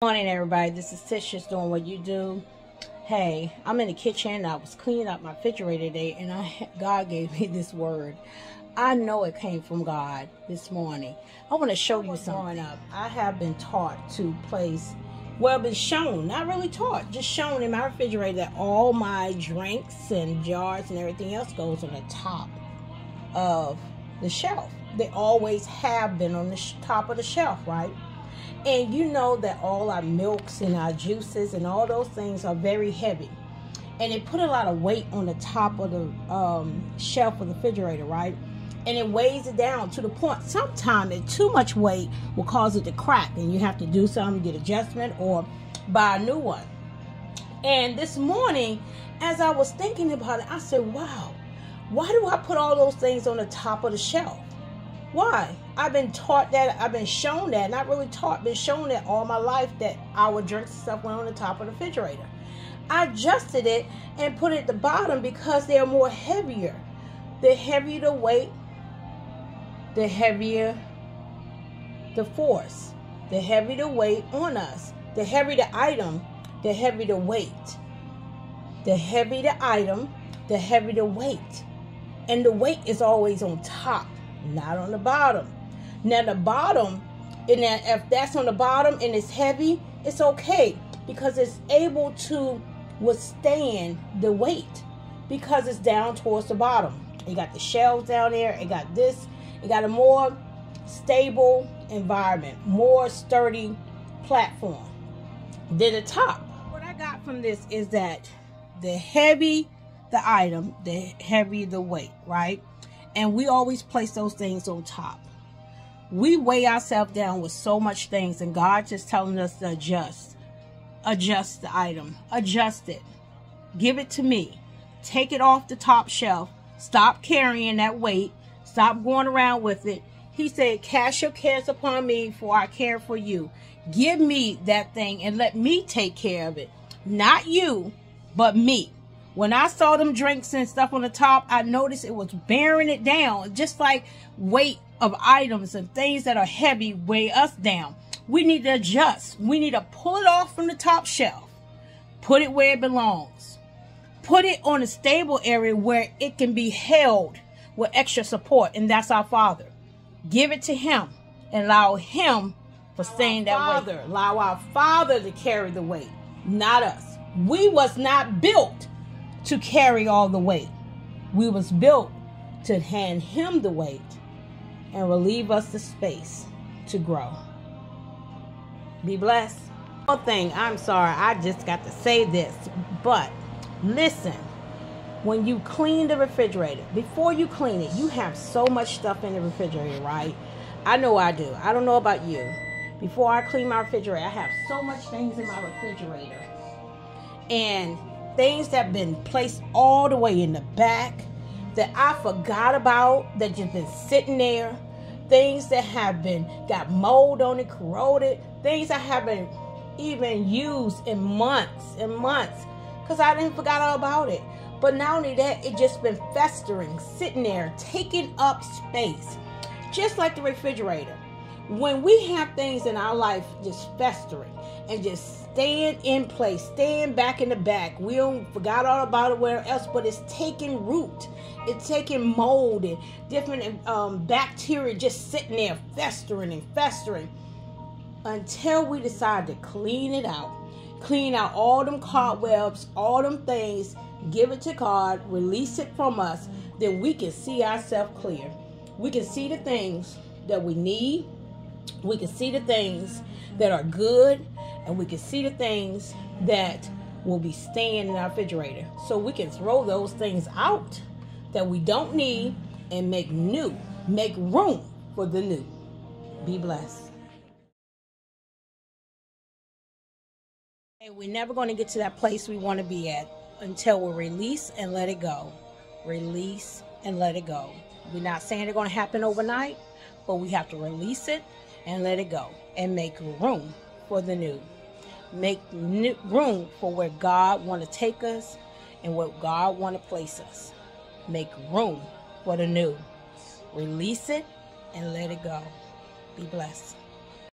Morning, everybody. This is Tish, just doing what you do. Hey, I'm in the kitchen. I was cleaning up my refrigerator today, and God gave me this word. I know it came from God this morning. I want to show you something. Growing up, I have been taught to place, well, been shown, not really taught, just shown in my refrigerator that all my drinks and jars and everything else goes on the top of the shelf. They always have been on the top of the shelf, right? And you know that all our milks and our juices and all those things are very heavy. And it put a lot of weight on the top of the shelf of the refrigerator, right? And it weighs it down to the point, sometimes too much weight will cause it to crack. And you have to do something, get adjustment, or buy a new one. And this morning, as I was thinking about it, I said, wow, why do I put all those things on the top of the shelf? Why? I've been taught that, I've been shown that, not really taught, been shown that all my life that our drinks and stuff went on the top of the refrigerator. I adjusted it and put it at the bottom because they're more heavier. The heavier the weight, the heavier the force. The heavier the weight on us. The heavier the item, the heavier the weight. The heavier the item, the heavier the weight. And the weight is always on top, not on the bottom. Now the bottom, and if that's on the bottom and it's heavy, it's okay because it's able to withstand the weight because it's down towards the bottom. You got the shelves down there, it got this, it got a more stable environment, more sturdy platform than the top. What I got from this is that the heavy the item, the heavier the weight, right? And we always place those things on top. We weigh ourselves down with so much things, and God just telling us to adjust the item, adjust it, give it to me, take it off the top shelf, stop carrying that weight, stop going around with it. He said, cast your cares upon me, for I care for you. Give me that thing and let me take care of it. Not you, but me. When I saw them drinks and stuff on the top, I noticed it was bearing it down. Just like weight of items and things that are heavy weigh us down. We need to adjust. We need to pull it off from the top shelf. Put it where it belongs. Put it on a stable area where it can be held with extra support. And that's our Father. Give it to Him and allow Him for staying that weight. Allow our Father to carry the weight, not us. We was not built to carry all the weight. We was built to hand Him the weight and relieve us the space to grow. Be blessed. One thing, I'm sorry, I just got to say this, but listen, when you clean the refrigerator, before you clean it, you have so much stuff in the refrigerator, right? I know I do. I don't know about you. Before I clean my refrigerator, I have so much things in my refrigerator. And things that have been placed all the way in the back that I forgot about, that just been sitting there. Things that have been got mold on it, corroded. Things I haven't even used in months and months because I didn't forgot all about it. But not only that, it just been festering, sitting there, taking up space, just like the refrigerator. When we have things in our life just festering and just staying in place, staying back in the back, we don't forgot all about it where else, but it's taking root. It's taking mold and different bacteria just sitting there festering and festering until we decide to clean it out. Clean out all them cobwebs, all them things, give it to God, release it from us, then we can see ourselves clear. We can see the things that we need. We can see the things that are good, and we can see the things that will be staying in our refrigerator. So we can throw those things out that we don't need and make new, make room for the new. Be blessed. And we're never going to get to that place we want to be at until we release and let it go. Release and let it go. We're not saying it's going to happen overnight, but we have to release it and let it go and make room for the new. Make room for where God want to take us and where God want to place us. Make room for the new. Release it and let it go. Be blessed.